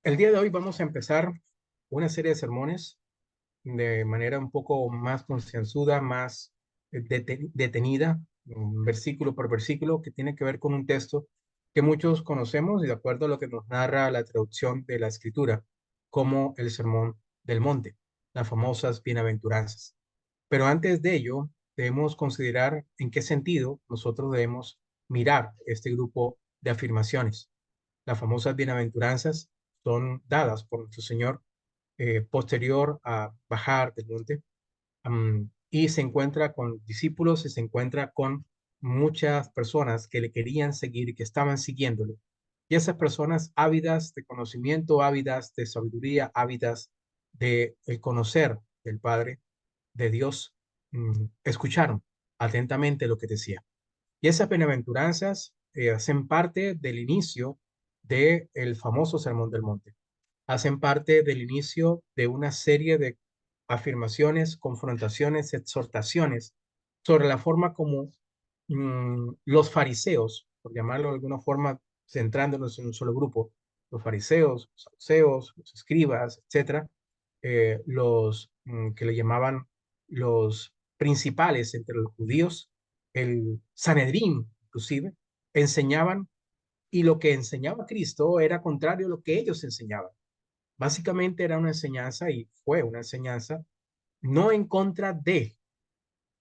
El día de hoy vamos a empezar una serie de sermones de manera un poco más concienzuda, más detenida, versículo por versículo, que tiene que ver con un texto que muchos conocemos y de acuerdo a lo que nos narra la traducción de la Escritura, como el Sermón del Monte, las famosas bienaventuranzas. Pero antes de ello, debemos considerar en qué sentido nosotros debemos mirar este grupo de afirmaciones. Las famosas bienaventuranzas son dadas por nuestro Señor posterior a bajar del monte, y se encuentra con discípulos y se encuentra con muchas personas que le querían seguir y que estaban siguiéndole. Y esas personas ávidas de conocimiento, ávidas de sabiduría, ávidas de el conocer del Padre, de Dios, escucharon atentamente lo que decía. Y esas bienaventuranzas hacen parte del inicio del famoso Sermón del Monte. Hacen parte del inicio de una serie de afirmaciones, confrontaciones, exhortaciones sobre la forma como los fariseos, por llamarlo de alguna forma, centrándonos en un solo grupo, los fariseos, los saduceos, los escribas, etcétera, los que le llamaban los principales entre los judíos, el Sanedrín, inclusive, enseñaban, y lo que enseñaba Cristo era contrario a lo que ellos enseñaban. Básicamente era una enseñanza, y fue una enseñanza, no en contra de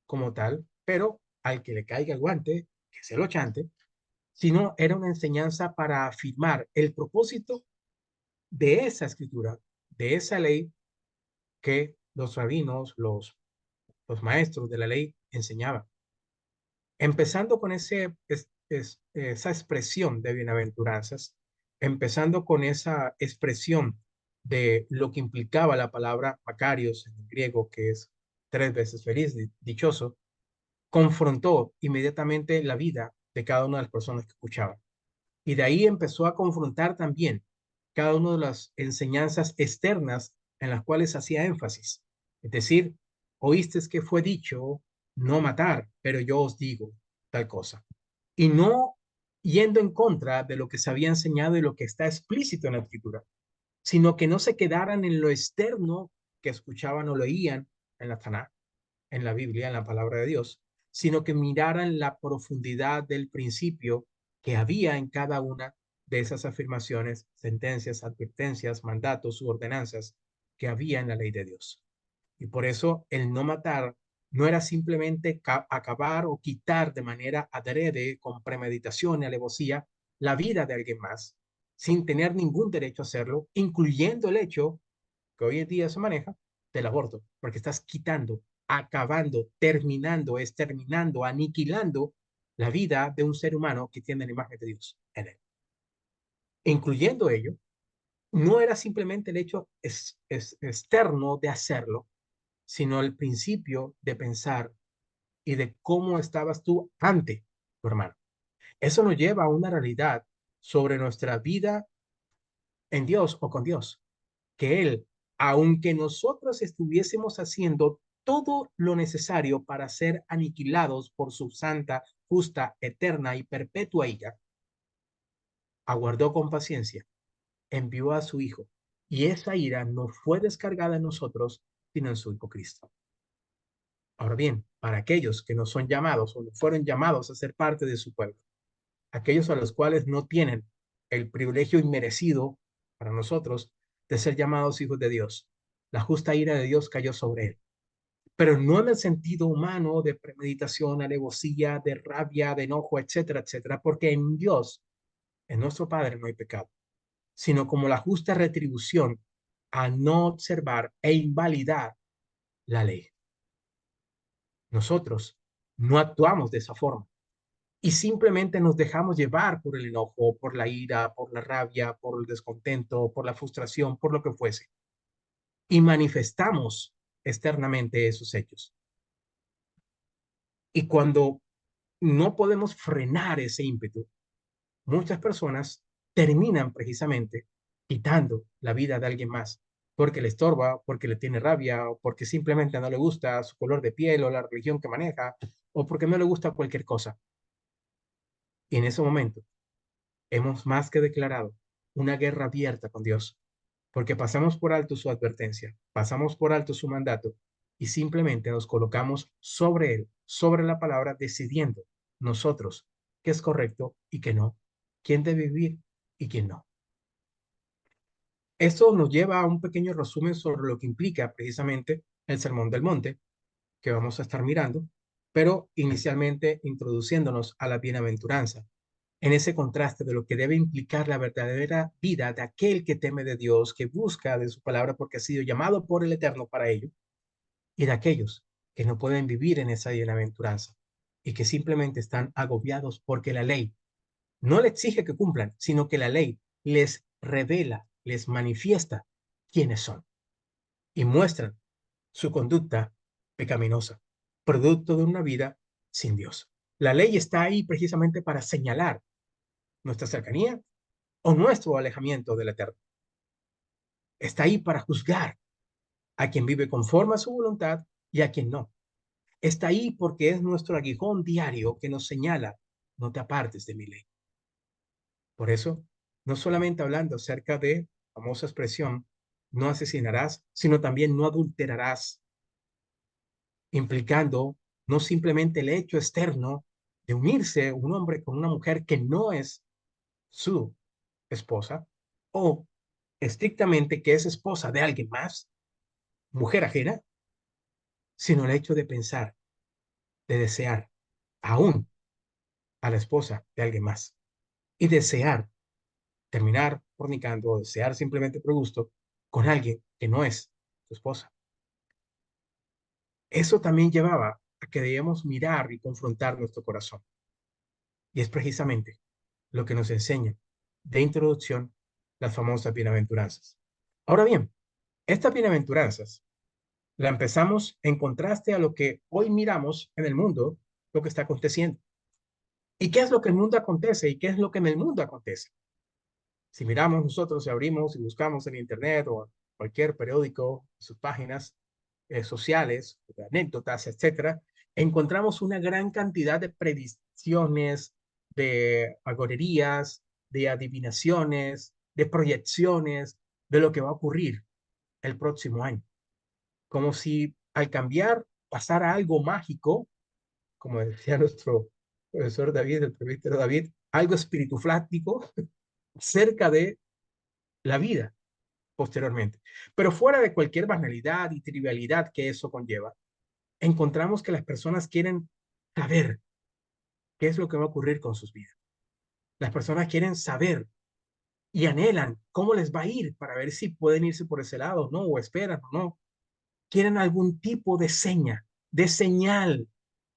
como tal, pero al que le caiga el guante, que se lo chante, sino era una enseñanza para afirmar el propósito de esa escritura, de esa ley que los rabinos, los maestros de la ley enseñaban. Empezando con esa expresión de bienaventuranzas, empezando con esa expresión de lo que implicaba la palabra Macarios en el griego, que es tres veces feliz, dichoso, confrontó inmediatamente la vida de cada una de las personas que escuchaban. Y de ahí empezó a confrontar también cada una de las enseñanzas externas en las cuales hacía énfasis. Es decir, oíste que fue dicho no matar, pero yo os digo tal cosa. Y no yendo en contra de lo que se había enseñado y lo que está explícito en la escritura, sino que no se quedaran en lo externo que escuchaban o leían en la Tanakh, en la Biblia, en la palabra de Dios, sino que miraran la profundidad del principio que había en cada una de esas afirmaciones, sentencias, advertencias, mandatos u ordenanzas que había en la ley de Dios. Y por eso el no matar no era simplemente acabar o quitar de manera adrede, con premeditación y alevosía, la vida de alguien más, sin tener ningún derecho a hacerlo, incluyendo el hecho que hoy en día se maneja del aborto, porque estás quitando, acabando, terminando, exterminando, aniquilando la vida de un ser humano que tiene la imagen de Dios en él. Incluyendo ello, no era simplemente el hecho externo de hacerlo, sino el principio de pensar y de cómo estabas tú ante tu hermano. Eso nos lleva a una realidad sobre nuestra vida en Dios o con Dios, que Él, aunque nosotros estuviésemos haciendo todo lo necesario para ser aniquilados por su santa, justa, eterna y perpetua ira, aguardó con paciencia, envió a su Hijo, y esa ira no fue descargada en nosotros, sino en su Hijo Cristo. Ahora bien, para aquellos que no son llamados o no fueron llamados a ser parte de su pueblo, aquellos a los cuales no tienen el privilegio inmerecido para nosotros de ser llamados hijos de Dios, la justa ira de Dios cayó sobre él, pero no en el sentido humano de premeditación, alevosía, de rabia, de enojo, etcétera, etcétera, porque en Dios, en nuestro Padre, no hay pecado, sino como la justa retribución a no observar e invalidar la ley. Nosotros no actuamos de esa forma y simplemente nos dejamos llevar por el enojo, por la ira, por la rabia, por el descontento, por la frustración, por lo que fuese, y manifestamos externamente esos hechos. Y cuando no podemos frenar ese ímpetu, muchas personas terminan precisamente quitando la vida de alguien más porque le estorba, porque le tiene rabia, o porque simplemente no le gusta su color de piel o la religión que maneja, o porque no le gusta cualquier cosa. Y en ese momento hemos más que declarado una guerra abierta con Dios, porque pasamos por alto su advertencia, pasamos por alto su mandato y simplemente nos colocamos sobre él, sobre la palabra, decidiendo nosotros qué es correcto y qué no, quién debe vivir y quién no. Esto nos lleva a un pequeño resumen sobre lo que implica precisamente el Sermón del Monte, que vamos a estar mirando, pero inicialmente introduciéndonos a la bienaventuranza, en ese contraste de lo que debe implicar la verdadera vida de aquel que teme de Dios, que busca de su palabra porque ha sido llamado por el Eterno para ello, y de aquellos que no pueden vivir en esa bienaventuranza y que simplemente están agobiados porque la ley no le exige que cumplan, sino que la ley les revela, les manifiesta quiénes son y muestran su conducta pecaminosa, producto de una vida sin Dios. La ley está ahí precisamente para señalar nuestra cercanía o nuestro alejamiento del Eterno. Está ahí para juzgar a quien vive conforme a su voluntad y a quien no. Está ahí porque es nuestro aguijón diario que nos señala, no te apartes de mi ley. Por eso, no solamente hablando acerca de la famosa expresión, no asesinarás, sino también no adulterarás, implicando no simplemente el hecho externo de unirse un hombre con una mujer que no es su esposa, o estrictamente que es esposa de alguien más, mujer ajena, sino el hecho de pensar, de desear aún a la esposa de alguien más y desear terminar fornicando o desear simplemente por gusto con alguien que no es su esposa. Eso también llevaba a que debíamos mirar y confrontar nuestro corazón. Y es precisamente lo que nos enseña de introducción las famosas bienaventuranzas. Ahora bien, estas bienaventuranzas la empezamos en contraste a lo que hoy miramos en el mundo, lo que está aconteciendo. ¿Y qué es lo que en el mundo acontece? ¿Y qué es lo que en el mundo acontece? Si miramos nosotros, si abrimos y buscamos en Internet o en cualquier periódico, sus páginas sociales, de anécdotas, etcétera, encontramos una gran cantidad de predicciones, de agorerías, de adivinaciones, de proyecciones de lo que va a ocurrir el próximo año. Como si al cambiar pasara algo mágico, como decía nuestro profesor David, el presbítero David, algo espirituflático cerca de la vida posteriormente. Pero fuera de cualquier banalidad y trivialidad que eso conlleva, encontramos que las personas quieren saber qué es lo que va a ocurrir con sus vidas. Las personas quieren saber y anhelan cómo les va a ir para ver si pueden irse por ese lado, ¿no? O esperan o no. Quieren algún tipo de seña, de señal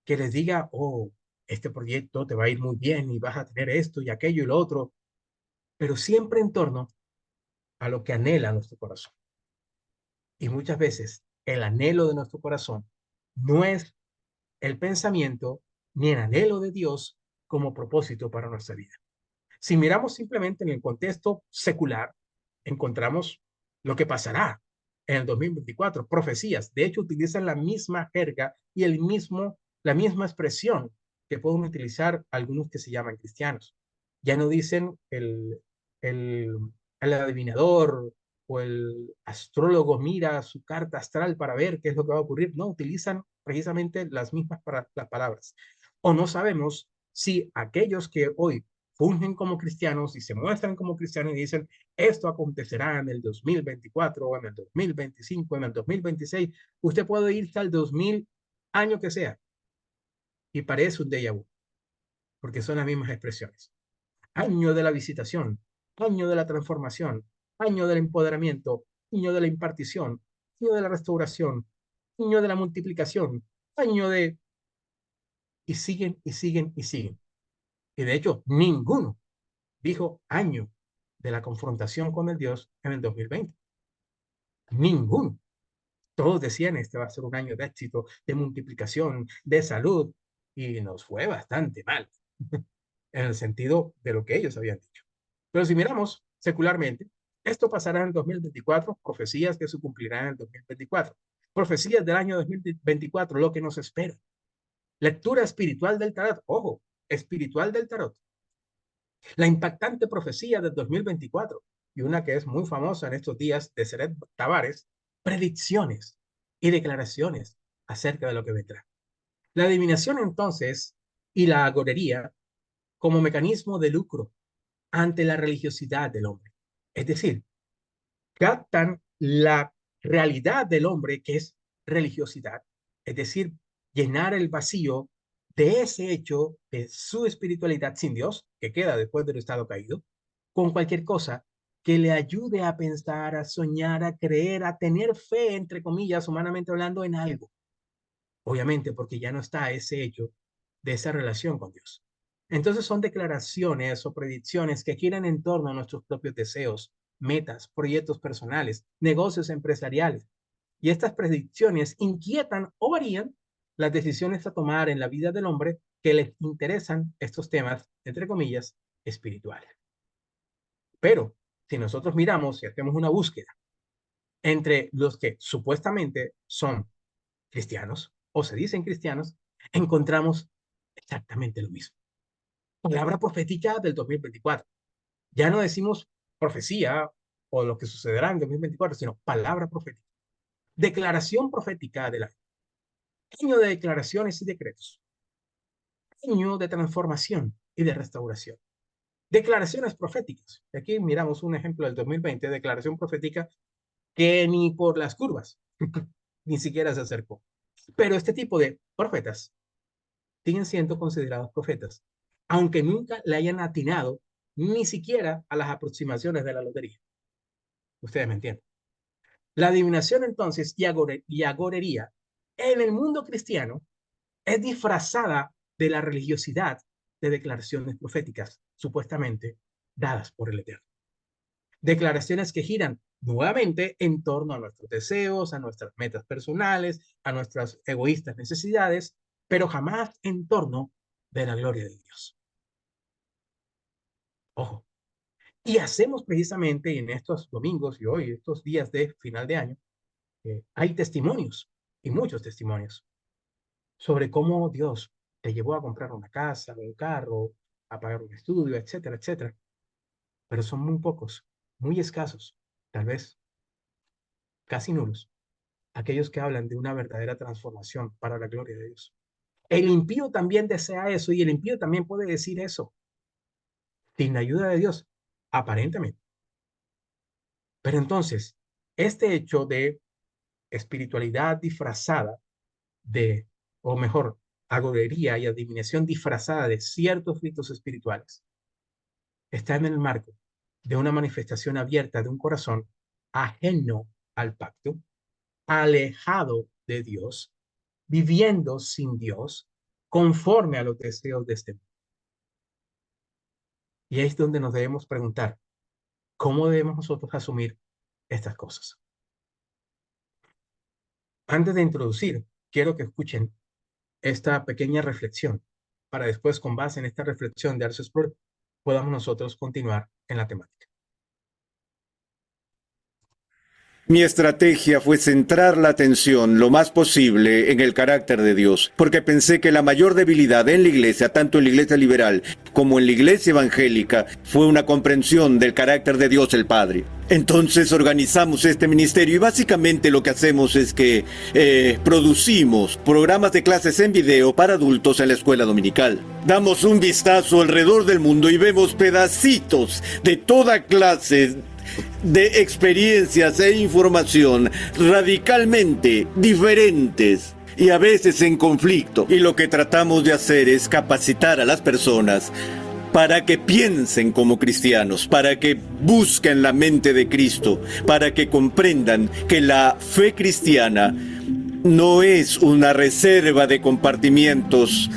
que les diga, oh, este proyecto te va a ir muy bien y vas a tener esto y aquello y lo otro, pero siempre en torno a lo que anhela nuestro corazón. Y muchas veces el anhelo de nuestro corazón no es el pensamiento ni el anhelo de Dios como propósito para nuestra vida. Si miramos simplemente en el contexto secular, encontramos lo que pasará en el 2024, profecías. De hecho, utilizan la misma jerga y la misma expresión que pueden utilizar algunos que se llaman cristianos. Ya no dicen el, el adivinador o el astrólogo mira su carta astral para ver qué es lo que va a ocurrir. No, utilizan precisamente las mismas las palabras. O no sabemos si aquellos que hoy fungen como cristianos y se muestran como cristianos y dicen, esto acontecerá en el 2024 o en el 2025, en el 2026, usted puede irse al 2000, año que sea, y parece un déjà vu, porque son las mismas expresiones. Año de la visitación, año de la transformación, año del empoderamiento, año de la impartición, año de la restauración, año de la multiplicación, año de... Y siguen y siguen y siguen. Y de hecho, ninguno dijo año de la confrontación con el Dios en el 2020. Ninguno. Todos decían, este va a ser un año de éxito, de multiplicación, de salud, y nos fue bastante mal, en el sentido de lo que ellos habían dicho. Pero si miramos secularmente, esto pasará en el 2024, profecías que se cumplirán en el 2024, profecías del año 2024, lo que nos espera. Lectura espiritual del tarot, ojo, espiritual del tarot. La impactante profecía del 2024. y una que es muy famosa en estos días de Seret Tavares, predicciones y declaraciones acerca de lo que vendrá. La adivinación entonces y la agorería como mecanismo de lucro ante la religiosidad del hombre. Es decir, captan la realidad del hombre que es religiosidad, es decir, llenar el vacío de ese hecho de su espiritualidad sin Dios, que queda después del estado caído, con cualquier cosa que le ayude a pensar, a soñar, a creer, a tener fe, entre comillas, humanamente hablando, en algo. Obviamente, porque ya no está ese hecho de esa relación con Dios. Entonces son declaraciones o predicciones que giran en torno a nuestros propios deseos, metas, proyectos personales, negocios empresariales. Y estas predicciones inquietan o varían las decisiones a tomar en la vida del hombre que les interesan estos temas, entre comillas, espirituales. Pero si nosotros miramos y hacemos una búsqueda entre los que supuestamente son cristianos o se dicen cristianos, encontramos exactamente lo mismo. Palabra profética del 2024. Ya no decimos profecía o lo que sucederá en 2024, sino palabra profética. Declaración profética del año. Año de declaraciones y decretos. Año de transformación y de restauración. Declaraciones proféticas. Aquí miramos un ejemplo del 2020, declaración profética que ni por las curvas, ni siquiera se acercó. Pero este tipo de profetas siguen siendo considerados profetas, aunque nunca le hayan atinado ni siquiera a las aproximaciones de la lotería. Ustedes me entienden. La adivinación entonces y agorería en el mundo cristiano es disfrazada de la religiosidad de declaraciones proféticas, supuestamente dadas por el Eterno. Declaraciones que giran nuevamente en torno a nuestros deseos, a nuestras metas personales, a nuestras egoístas necesidades, pero jamás en torno de la gloria de Dios. Ojo. Y hacemos precisamente en estos domingos y hoy, estos días de final de año, hay testimonios y muchos testimonios sobre cómo Dios te llevó a comprar una casa, un carro, a pagar un estudio, etcétera, etcétera. Pero son muy pocos, muy escasos, tal vez casi nulos, aquellos que hablan de una verdadera transformación para la gloria de Dios. El impío también desea eso y el impío también puede decir eso, sin la ayuda de Dios, aparentemente. Pero entonces, este hecho de espiritualidad disfrazada de, o mejor, agorería y adivinación disfrazada de ciertos ritos espirituales, está en el marco de una manifestación abierta de un corazón ajeno al pacto, alejado de Dios, viviendo sin Dios, conforme a los deseos de este mundo. Y ahí es donde nos debemos preguntar, ¿cómo debemos nosotros asumir estas cosas? Antes de introducir, quiero que escuchen esta pequeña reflexión para después, con base en esta reflexión de Arce Sport, podamos nosotros continuar en la temática. Mi estrategia fue centrar la atención lo más posible en el carácter de Dios, porque pensé que la mayor debilidad en la iglesia, tanto en la iglesia liberal como en la iglesia evangélica, fue una comprensión del carácter de Dios el Padre. Entonces organizamos este ministerio y básicamente lo que hacemos es que producimos programas de clases en video para adultos en la escuela dominical. Damos un vistazo alrededor del mundo y vemos pedacitos de toda clase de experiencias e información radicalmente diferentes y a veces en conflicto. Y lo que tratamos de hacer es capacitar a las personas para que piensen como cristianos, para que busquen la mente de Cristo, para que comprendan que la fe cristiana no es una reserva de compartimientos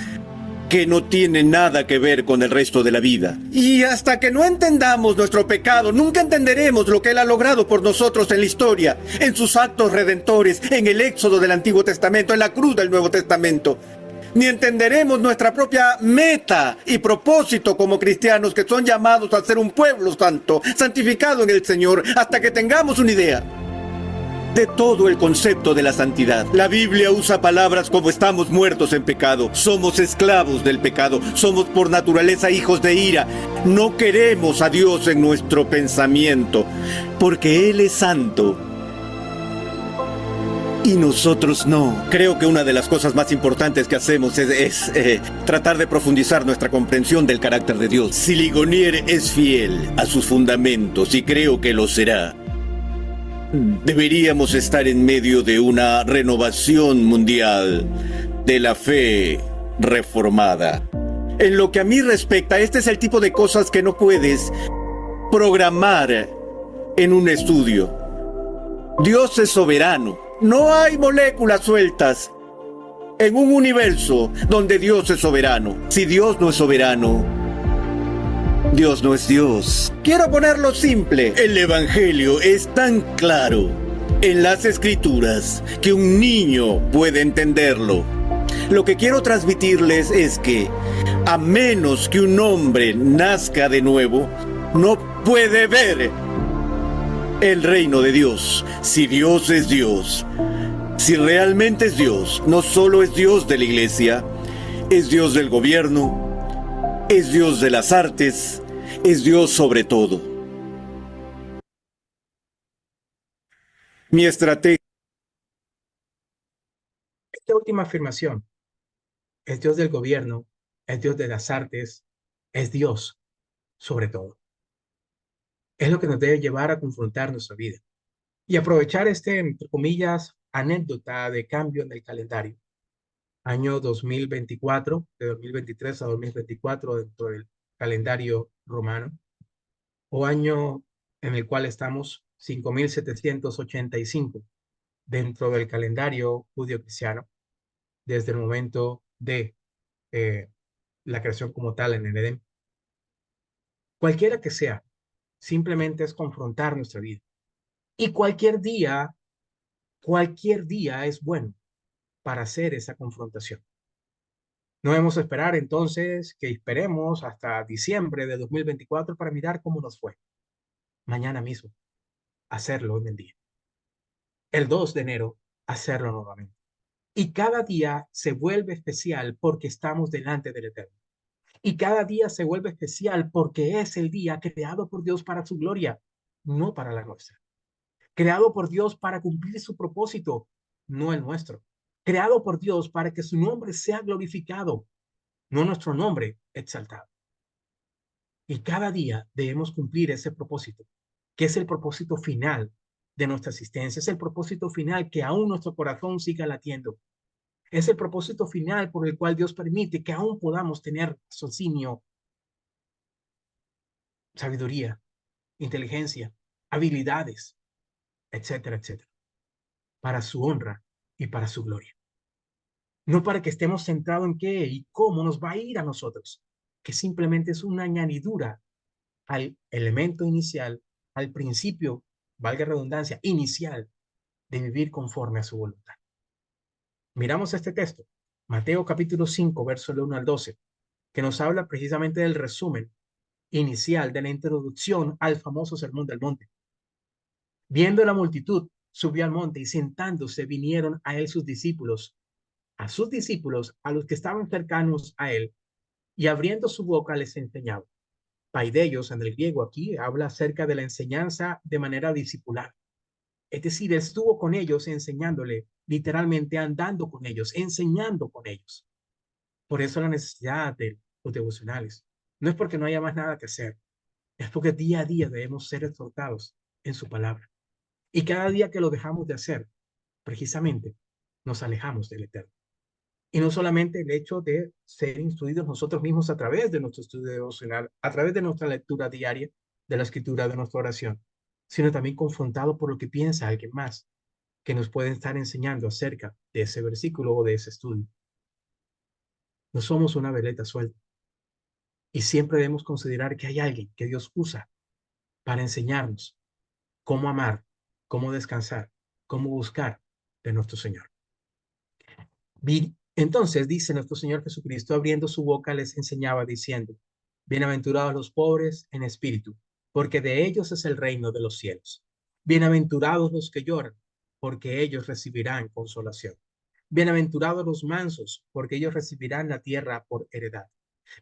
que no tiene nada que ver con el resto de la vida. Y hasta que no entendamos nuestro pecado, nunca entenderemos lo que Él ha logrado por nosotros en la historia, en sus actos redentores, en el éxodo del Antiguo Testamento, en la cruz del Nuevo Testamento. Ni entenderemos nuestra propia meta y propósito como cristianos, que son llamados a ser un pueblo santo, santificado en el Señor, hasta que tengamos una idea de todo el concepto de la santidad. La Biblia usa palabras como estamos muertos en pecado, somos esclavos del pecado, somos por naturaleza hijos de ira. No queremos a Dios en nuestro pensamiento, porque Él es santo y nosotros no. Creo que una de las cosas más importantes que hacemos es tratar de profundizar nuestra comprensión del carácter de Dios. Si Ligonier es fiel a sus fundamentos, y creo que lo será, deberíamos estar en medio de una renovación mundial de la fe reformada. En lo que a mí respecta, este es el tipo de cosas que no puedes programar en un estudio. Dios es soberano. No hay moléculas sueltas en un universo donde Dios es soberano. Si Dios no es soberano, Dios no es Dios. Quiero ponerlo simple. El Evangelio es tan claro en las Escrituras que un niño puede entenderlo. Lo que quiero transmitirles es que, a menos que un hombre nazca de nuevo, no puede ver el reino de Dios. Si Dios es Dios, si realmente es Dios, no solo es Dios de la iglesia, es Dios del gobierno, es Dios de las artes, es Dios sobre todo. Mi estrategia. Esta última afirmación, es Dios del gobierno, es Dios de las artes, es Dios sobre todo. Es lo que nos debe llevar a confrontar nuestra vida y aprovechar entre comillas, anécdota de cambio en el calendario. Año 2024, de 2023 a 2024 dentro del calendario romano, o año en el cual estamos 5785 dentro del calendario judío-cristiano, desde el momento de la creación como tal en el Edén. Cualquiera que sea, simplemente es confrontar nuestra vida. Y cualquier día es bueno para hacer esa confrontación. No debemos esperar entonces que esperemos hasta diciembre de 2024 para mirar cómo nos fue. Mañana mismo, hacerlo en el día. El 2 de enero, hacerlo nuevamente. Y cada día se vuelve especial porque estamos delante del Eterno. Y cada día se vuelve especial porque es el día creado por Dios para su gloria, no para la nuestra. Creado por Dios para cumplir su propósito, no el nuestro. Creado por Dios para que su nombre sea glorificado, no nuestro nombre exaltado. Y cada día debemos cumplir ese propósito, que es el propósito final de nuestra existencia. Es el propósito final que aún nuestro corazón siga latiendo. Es el propósito final por el cual Dios permite que aún podamos tener raciocinio, sabiduría, inteligencia, habilidades, etcétera, etcétera, para su honra y para su gloria. No para que estemos centrados en qué y cómo nos va a ir a nosotros, que simplemente es una añadidura al elemento inicial, al principio, valga redundancia, inicial de vivir conforme a su voluntad. Miramos este texto, Mateo capítulo 5, verso 1 al 12, que nos habla precisamente del resumen inicial de la introducción al famoso Sermón del Monte. Viendo la multitud, subió al monte y sentándose vinieron a él sus discípulos, a los que estaban cercanos a él, y abriendo su boca les enseñaba. Paideos, en el griego aquí, habla acerca de la enseñanza de manera discipular. Es decir, estuvo con ellos enseñándole, literalmente andando con ellos, enseñando con ellos. Por eso la necesidad de los devocionales. No es porque no haya más nada que hacer, es porque día a día debemos ser exhortados en su palabra. Y cada día que lo dejamos de hacer, precisamente, nos alejamos del Eterno. Y no solamente el hecho de ser instruidos nosotros mismos a través de nuestro estudio devocional, a través de nuestra lectura diaria de la escritura, de nuestra oración, sino también confrontado por lo que piensa alguien más que nos puede estar enseñando acerca de ese versículo o de ese estudio. No somos una veleta suelta. Y siempre debemos considerar que hay alguien que Dios usa para enseñarnos cómo amar, cómo descansar, cómo buscar de nuestro Señor. Entonces dice nuestro Señor Jesucristo, abriendo su boca, les enseñaba diciendo, bienaventurados los pobres en espíritu, porque de ellos es el reino de los cielos. Bienaventurados los que lloran, porque ellos recibirán consolación. Bienaventurados los mansos, porque ellos recibirán la tierra por heredad.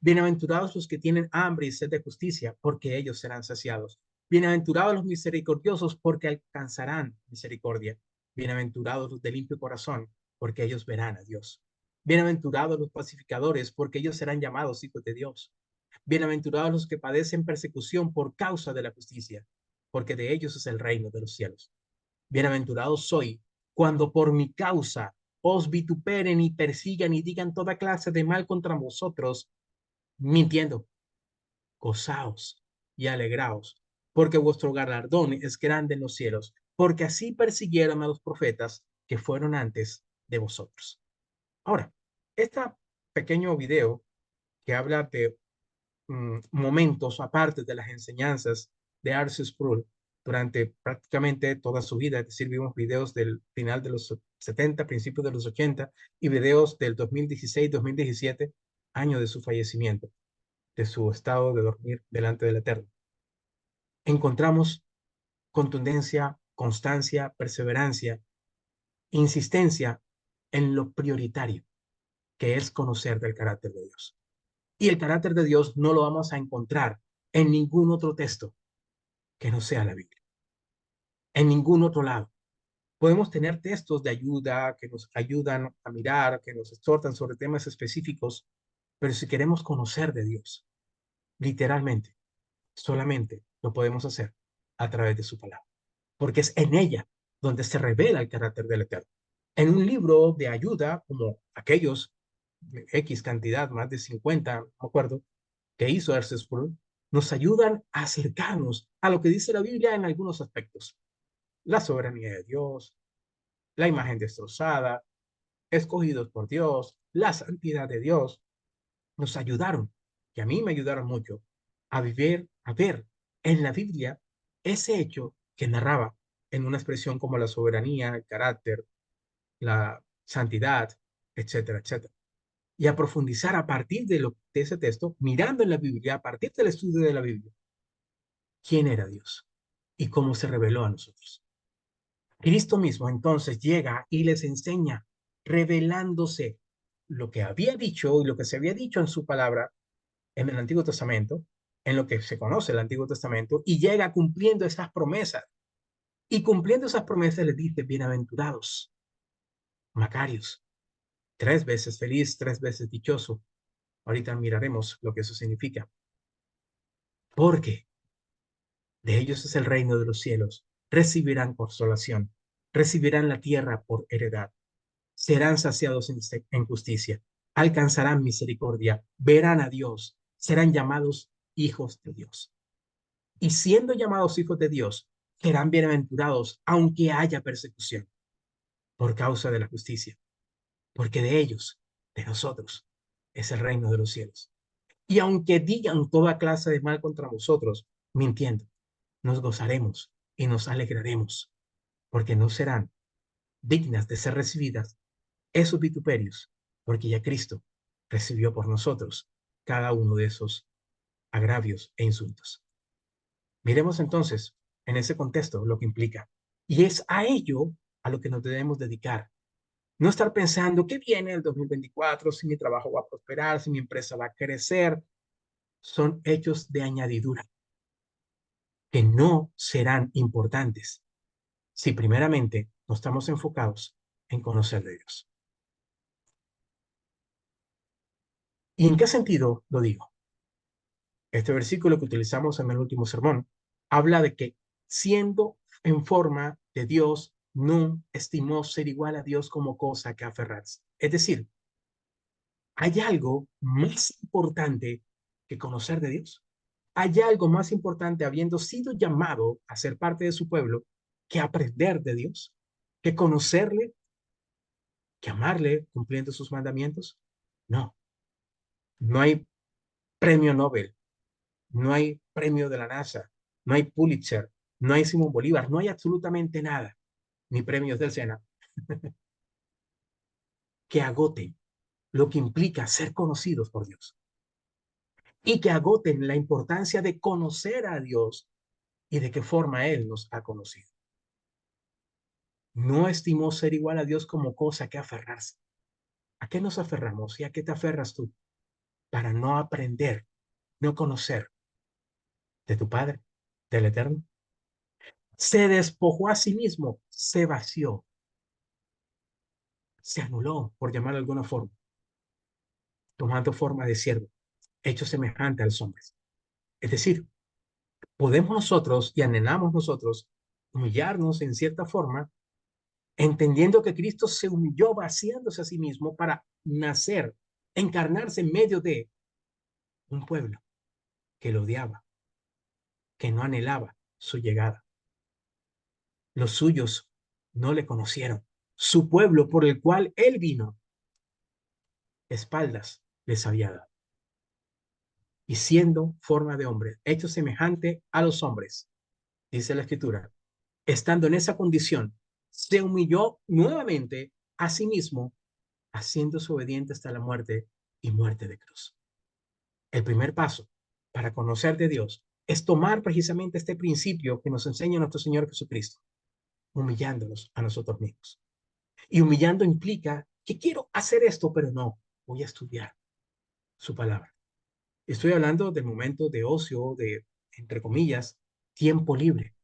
Bienaventurados los que tienen hambre y sed de justicia, porque ellos serán saciados. Bienaventurados los misericordiosos, porque alcanzarán misericordia. Bienaventurados los de limpio corazón, porque ellos verán a Dios. Bienaventurados los pacificadores, porque ellos serán llamados hijos de Dios. Bienaventurados los que padecen persecución por causa de la justicia, porque de ellos es el reino de los cielos. Bienaventurados soy cuando por mi causa os vituperen y persigan y digan toda clase de mal contra vosotros, mintiendo. Gozaos y alegraos, porque vuestro galardón es grande en los cielos, porque así persiguieron a los profetas que fueron antes de vosotros. Ahora, este pequeño video que habla de momentos aparte de las enseñanzas de R.C. Sproul durante prácticamente toda su vida, es decir, vimos videos del final de los 70, principios de los 80 y videos del 2016-2017, año de su fallecimiento, de su estado de dormir delante del Eterno. Encontramos contundencia, constancia, perseverancia, insistencia en lo prioritario, que es conocer del carácter de Dios. Y el carácter de Dios no lo vamos a encontrar en ningún otro texto que no sea la Biblia, en ningún otro lado. Podemos tener textos de ayuda que nos ayudan a mirar, que nos exhortan sobre temas específicos, pero si queremos conocer de Dios, literalmente, solamente lo podemos hacer a través de su palabra, porque es en ella donde se revela el carácter del Eterno. En un libro de ayuda, como aquellos, X cantidad, más de 50, no me acuerdo, que hizo R.C. Sproul, nos ayudan a acercarnos a lo que dice la Biblia en algunos aspectos. La soberanía de Dios, la imagen destrozada, escogidos por Dios, la santidad de Dios, nos ayudaron, y a mí me ayudaron mucho, a vivir, a ver en la Biblia ese hecho que narraba en una expresión como la soberanía, el carácter, la santidad, etcétera, etcétera. Y a profundizar a partir de ese texto, mirando en la Biblia, a partir del estudio de la Biblia, quién era Dios y cómo se reveló a nosotros. Cristo mismo entonces llega y les enseña, revelándose lo que había dicho y lo que se había dicho en su palabra en el Antiguo Testamento, en lo que se conoce el Antiguo Testamento, y llega cumpliendo esas promesas. Y cumpliendo esas promesas les dice, bienaventurados, Macarios, 3 veces feliz, 3 veces dichoso. Ahorita miraremos lo que eso significa. Porque de ellos es el reino de los cielos. Recibirán consolación, recibirán la tierra por heredad, serán saciados en justicia, alcanzarán misericordia, verán a Dios, serán llamados hijos de Dios. Y siendo llamados hijos de Dios, serán bienaventurados aunque haya persecución por causa de la justicia, porque de ellos, de nosotros, es el reino de los cielos. Y aunque digan toda clase de mal contra vosotros, mintiendo, nos gozaremos y nos alegraremos, porque no serán dignas de ser recibidas esos vituperios, porque ya Cristo recibió por nosotros cada uno de esos agravios e insultos. Miremos entonces en ese contexto lo que implica. Y es a ello a lo que nos debemos dedicar. No estar pensando qué viene el 2024, si mi trabajo va a prosperar, si mi empresa va a crecer. Son hechos de añadidura que no serán importantes si primeramente no estamos enfocados en conocer de Dios. ¿Y en qué sentido lo digo? Este versículo que utilizamos en el último sermón habla de que siendo en forma de Dios, no estimó ser igual a Dios como cosa que aferrarse. Es decir, ¿hay algo más importante que conocer de Dios? ¿Hay algo más importante habiendo sido llamado a ser parte de su pueblo que aprender de Dios? ¿Que conocerle? ¿Que amarle cumpliendo sus mandamientos? No, no hay premio Nobel, no hay premio de la NASA, no hay Pulitzer, no hay Simón Bolívar, no hay absolutamente nada, ni premios del SENA, que agoten lo que implica ser conocidos por Dios y que agoten la importancia de conocer a Dios y de qué forma Él nos ha conocido. No estimó ser igual a Dios como cosa que aferrarse. ¿A qué nos aferramos y a qué te aferras tú? Para no aprender, no conocer de tu Padre, del Eterno. Se despojó a sí mismo, se vació, se anuló, por llamarlo de alguna forma, tomando forma de siervo, hecho semejante a los hombres. Es decir, podemos nosotros y anhelamos nosotros humillarnos en cierta forma, entendiendo que Cristo se humilló vaciándose a sí mismo para nacer, encarnarse en medio de un pueblo que lo odiaba, que no anhelaba su llegada. Los suyos no le conocieron. Su pueblo por el cual él vino, espaldas les había dado. Y siendo forma de hombre, hecho semejante a los hombres, dice la Escritura, estando en esa condición, se humilló nuevamente a sí mismo, haciéndose obediente hasta la muerte y muerte de cruz. El primer paso para conocer de Dios es tomar precisamente este principio que nos enseña nuestro Señor Jesucristo, humillándonos a nosotros mismos. Y humillando implica que quiero hacer esto, pero no, voy a estudiar su palabra. Estoy hablando del momento de ocio, de, entre comillas, tiempo libre.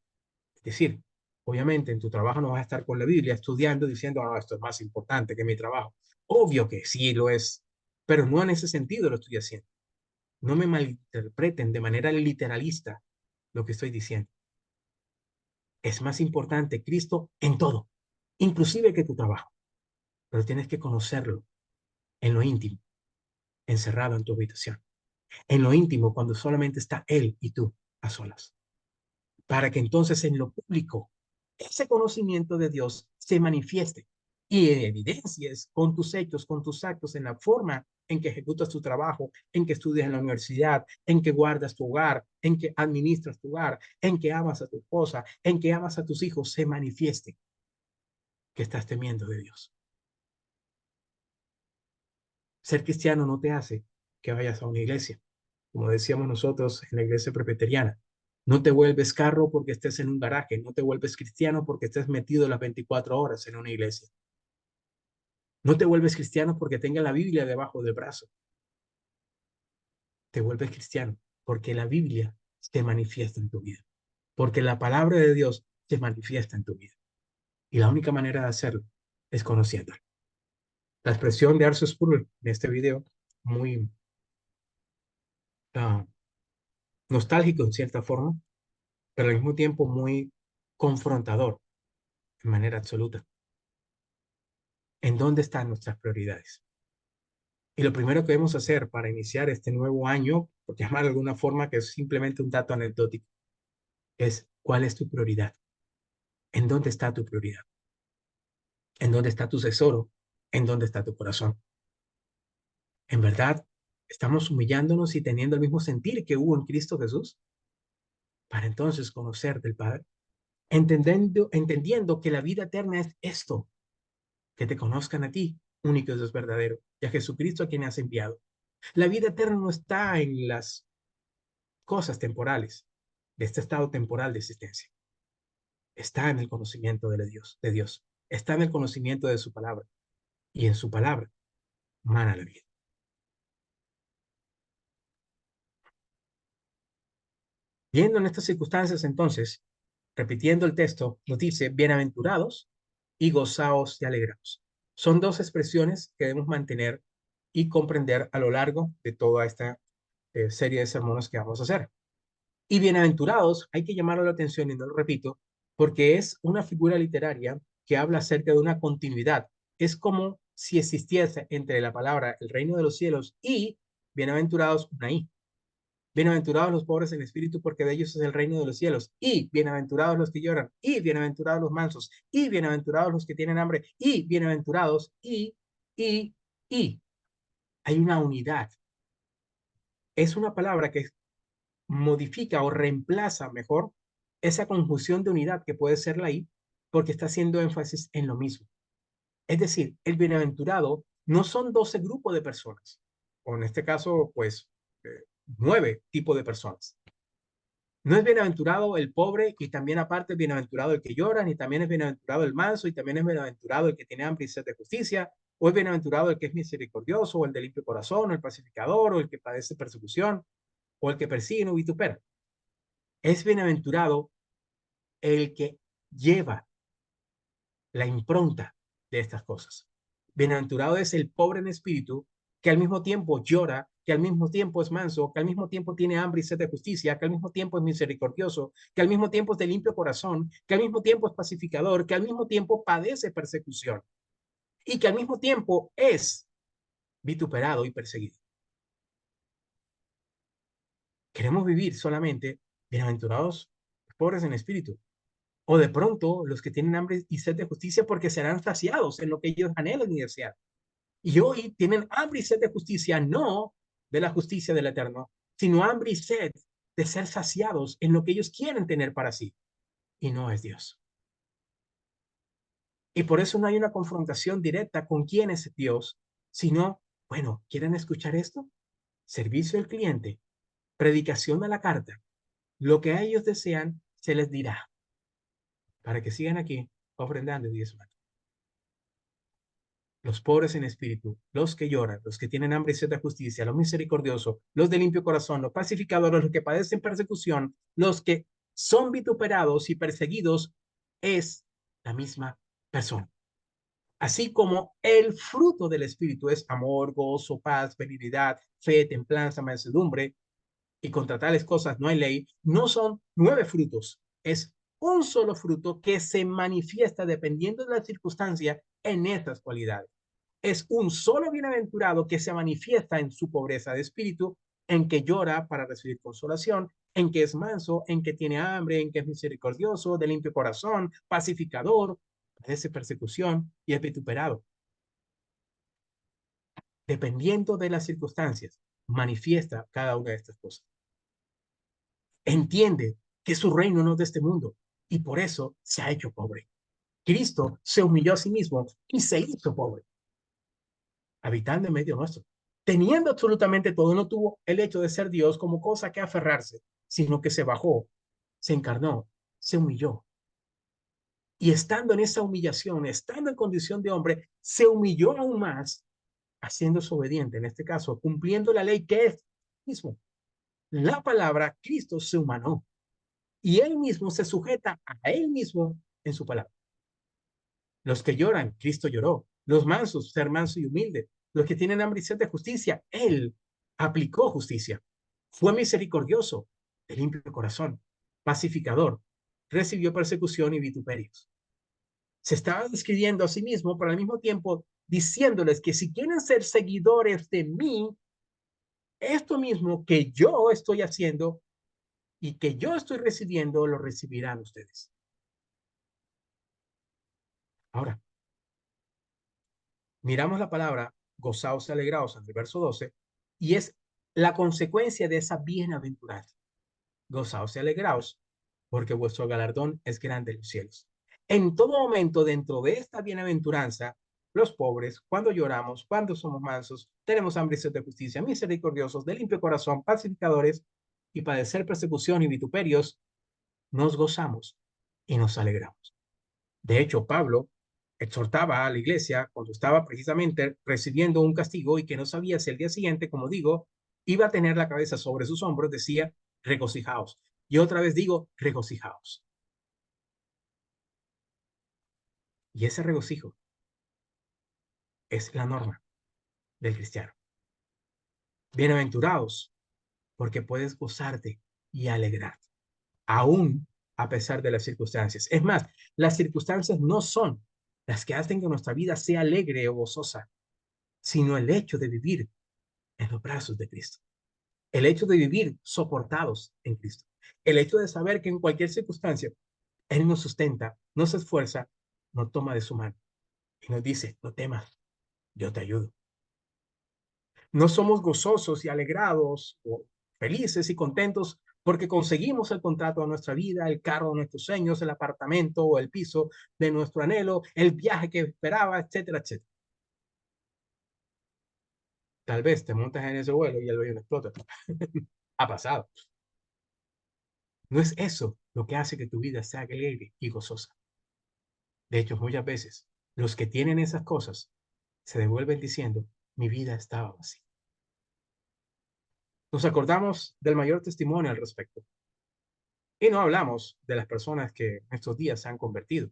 Es decir, obviamente en tu trabajo no vas a estar con la Biblia estudiando diciendo, no, esto es más importante que mi trabajo. Obvio que sí lo es, pero no en ese sentido lo estoy haciendo. No me malinterpreten de manera literalista lo que estoy diciendo. Es más importante Cristo en todo, inclusive que tu trabajo, pero tienes que conocerlo en lo íntimo, encerrado en tu habitación, en lo íntimo cuando solamente está Él y tú a solas, para que entonces en lo público ese conocimiento de Dios se manifieste y evidencies con tus hechos, con tus actos, en la forma en que ejecutas tu trabajo, en que estudias en la universidad, en que guardas tu hogar, en que administras tu hogar, en que amas a tu esposa, en que amas a tus hijos, se manifieste que estás temiendo de Dios. Ser cristiano no te hace que vayas a una iglesia, como decíamos nosotros en la iglesia presbiteriana. No te vuelves carro porque estés en un garaje, no te vuelves cristiano porque estés metido las 24 horas en una iglesia. No te vuelves cristiano porque tenga la Biblia debajo del brazo. Te vuelves cristiano porque la Biblia se manifiesta en tu vida, porque la palabra de Dios se manifiesta en tu vida. Y la única manera de hacerlo es conociéndola. La expresión de Arthur Sproul en este video, muy uh, nostálgico en cierta forma, pero al mismo tiempo muy confrontador de manera absoluta. ¿En dónde están nuestras prioridades? Y lo primero que debemos hacer para iniciar este nuevo año, por llamar de alguna forma, que es simplemente un dato anecdótico, es ¿cuál es tu prioridad? ¿En dónde está tu prioridad? ¿En dónde está tu tesoro? ¿En dónde está tu corazón? ¿En verdad estamos humillándonos y teniendo el mismo sentir que hubo en Cristo Jesús? Para entonces conocer del Padre, entendiendo que la vida eterna es esto, que te conozcan a ti, único y Dios verdadero, y a Jesucristo a quien has enviado. La vida eterna no está en las cosas temporales, de este estado temporal de existencia. Está en el conocimiento de Dios. Está en el conocimiento de su palabra. Y en su palabra mana la vida. Viendo en estas circunstancias, entonces, repitiendo el texto, nos dice, bienaventurados y gozaos y alegraos. Son dos expresiones que debemos mantener y comprender a lo largo de toda esta serie de sermones que vamos a hacer. Y bienaventurados, hay que llamarlo la atención y no lo repito, porque es una figura literaria que habla acerca de una continuidad. Es como si existiese entre la palabra el reino de los cielos y bienaventurados una I. Bienaventurados los pobres en espíritu, porque de ellos es el reino de los cielos. Y bienaventurados los que lloran, y bienaventurados los mansos, y bienaventurados los que tienen hambre, y bienaventurados, y. Hay una unidad. Es una palabra que modifica o reemplaza mejor esa conjunción de unidad que puede ser la I, porque está haciendo énfasis en lo mismo. Es decir, el bienaventurado no son 12 grupos de personas, o en este caso, pues, 9 tipos de personas. No es bienaventurado el pobre y también aparte es bienaventurado el que llora, ni también es bienaventurado el manso y también es bienaventurado el que tiene hambre y sed de justicia, o es bienaventurado el que es misericordioso, o el de limpio corazón, o el pacificador, o el que padece persecución, o el que persigue y no vitupera. Es bienaventurado el que lleva la impronta de estas cosas. Bienaventurado es el pobre en espíritu, que al mismo tiempo llora, que al mismo tiempo es manso, que al mismo tiempo tiene hambre y sed de justicia, que al mismo tiempo es misericordioso, que al mismo tiempo es de limpio corazón, que al mismo tiempo es pacificador, que al mismo tiempo padece persecución y que al mismo tiempo es vituperado y perseguido. Queremos vivir solamente bienaventurados pobres en espíritu, o de pronto los que tienen hambre y sed de justicia porque serán saciados en lo que ellos anhelan y desean. Y hoy tienen hambre y sed de justicia, no de la justicia del Eterno, sino hambre y sed de ser saciados en lo que ellos quieren tener para sí, y no es Dios. Y por eso no hay una confrontación directa con quién es Dios, sino, bueno, ¿quieren escuchar esto? Servicio al cliente, predicación a la carta, lo que a ellos desean se les dirá, para que sigan aquí ofrendando y diezmando. Los pobres en espíritu, los que lloran, los que tienen hambre y sed de justicia, los misericordiosos, los de limpio corazón, los pacificadores, los que padecen persecución, los que son vituperados y perseguidos, es la misma persona. Así como el fruto del espíritu es amor, gozo, paz, benignidad, fe, templanza, mansedumbre, y contra tales cosas no hay ley, no son 9 frutos, es un solo fruto que se manifiesta dependiendo de la circunstancia en estas cualidades. Es un solo bienaventurado que se manifiesta en su pobreza de espíritu, en que llora para recibir consolación, en que es manso, en que tiene hambre, en que es misericordioso, de limpio corazón, pacificador, padece persecución y es vituperado. Dependiendo de las circunstancias, manifiesta cada una de estas cosas. Entiende que su reino no es de este mundo y por eso se ha hecho pobre. Cristo se humilló a sí mismo y se hizo pobre, habitando en medio nuestro. Teniendo absolutamente todo, no tuvo el hecho de ser Dios como cosa que aferrarse, sino que se bajó, se encarnó, se humilló. Y estando en esa humillación, estando en condición de hombre, se humilló aún más, haciéndose obediente, en este caso, cumpliendo la ley que es mismo. La palabra Cristo se humanó y él mismo se sujeta a él mismo en su palabra. Los que lloran, Cristo lloró. Los mansos, ser manso y humilde. Los que tienen hambre y sed de justicia, él aplicó justicia. Fue misericordioso, de limpio corazón, pacificador, recibió persecución y vituperios. Se estaba describiendo a sí mismo, pero al mismo tiempo diciéndoles que si quieren ser seguidores de mí, esto mismo que yo estoy haciendo y que yo estoy recibiendo, lo recibirán ustedes. Ahora, miramos la palabra gozaos y alegraos en el verso 12 y es la consecuencia de esa bienaventuranza. Gozaos y alegraos porque vuestro galardón es grande en los cielos. En todo momento dentro de esta bienaventuranza, los pobres, cuando lloramos, cuando somos mansos, tenemos hambre y sed de justicia, misericordiosos, de limpio corazón, pacificadores y padecer persecución y vituperios, nos gozamos y nos alegramos. De hecho, Pablo exhortaba a la iglesia cuando estaba precisamente recibiendo un castigo y que no sabía si el día siguiente, como digo, iba a tener la cabeza sobre sus hombros, decía, regocijaos. Y otra vez digo, regocijaos. Y ese regocijo es la norma del cristiano. Bienaventurados, porque puedes gozarte y alegrarte, aún a pesar de las circunstancias. Es más, las circunstancias no son las que hacen que nuestra vida sea alegre o gozosa, sino el hecho de vivir en los brazos de Cristo. El hecho de vivir soportados en Cristo. El hecho de saber que en cualquier circunstancia Él nos sustenta, nos esfuerza, nos toma de su mano y nos dice, no temas, yo te ayudo. No somos gozosos y alegrados o felices y contentos porque conseguimos el contrato de nuestra vida, el carro de nuestros sueños, el apartamento o el piso de nuestro anhelo, el viaje que esperaba, etcétera, etcétera. Tal vez te montas en ese vuelo y el avión explota. Ha pasado. No es eso lo que hace que tu vida sea alegre y gozosa. De hecho, muchas veces los que tienen esas cosas se devuelven diciendo, mi vida estaba vacía. Nos acordamos del mayor testimonio al respecto. Y no hablamos de las personas que en estos días se han convertido.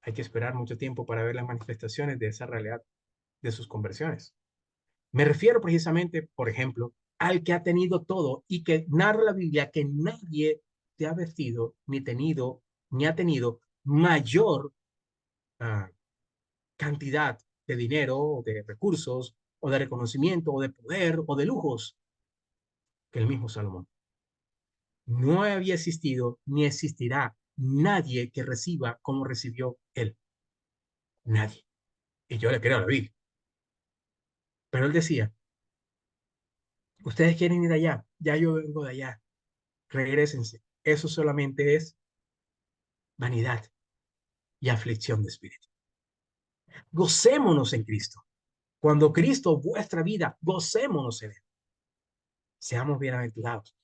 Hay que esperar mucho tiempo para ver las manifestaciones de esa realidad, de sus conversiones. Me refiero precisamente, por ejemplo, al que ha tenido todo y que narra la Biblia que nadie se ha vestido, ni ha tenido mayor uh, cantidad de dinero, o de recursos, o de reconocimiento, o de poder, o de lujos que el mismo Salomón. No había existido ni existirá nadie que reciba como recibió él. Nadie. Y yo le creo a la Biblia. Pero él decía, ustedes quieren ir allá, ya yo vengo de allá, regrésense. Eso solamente es vanidad y aflicción de espíritu. Gocémonos en Cristo. Cuando Cristo vuestra vida, gocémonos en él. Seamos bienaventurados.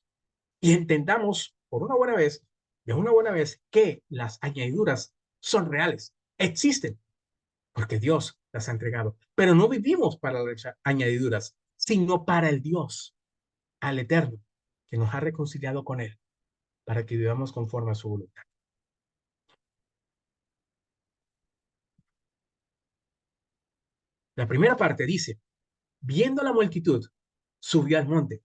Y entendamos por una buena vez, de una buena vez, que las añadiduras son reales, existen, porque Dios las ha entregado. Pero no vivimos para las añadiduras, sino para el Dios, al Eterno, que nos ha reconciliado con él, para que vivamos conforme a su voluntad. La primera parte dice, viendo la multitud, subió al monte,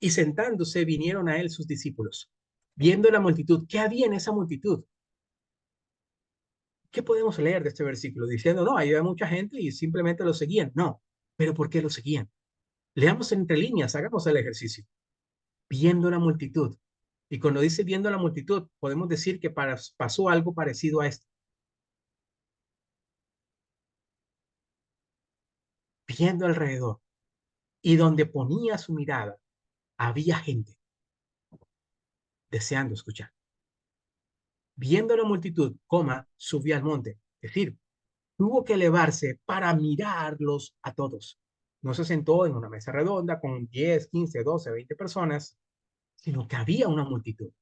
y sentándose vinieron a él sus discípulos. Viendo la multitud, ¿qué había en esa multitud? ¿Qué podemos leer de este versículo? Diciendo, no, había mucha gente y simplemente lo seguían. No, pero ¿por qué lo seguían? Leamos entre líneas, hagamos el ejercicio. Viendo la multitud. Y cuando dice viendo la multitud, podemos decir que pasó algo parecido a esto. Viendo alrededor. Y donde ponía su mirada, había gente deseando escuchar. Viendo la multitud, subió al monte. Es decir, tuvo que elevarse para mirarlos a todos. No se sentó en una mesa redonda con 10, 15, 12, 20 personas, sino que había una multitud.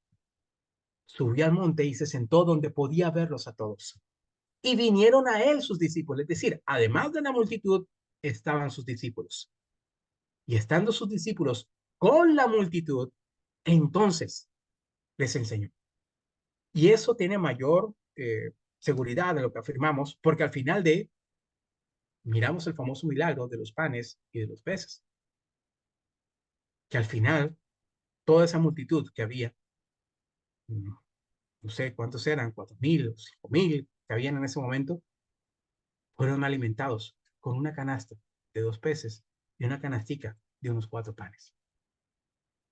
Subió al monte y se sentó donde podía verlos a todos. Y vinieron a él sus discípulos, es decir, además de la multitud, estaban sus discípulos. Y estando sus discípulos con la multitud, entonces les enseñó. Y eso tiene mayor seguridad de lo que afirmamos, porque al final miramos el famoso milagro de los panes y de los peces, que al final toda esa multitud que había, no sé cuántos eran, 4,000, 5,000 que habían en ese momento, fueron alimentados con una canasta de 2 peces y una canastica de unos 4 panes.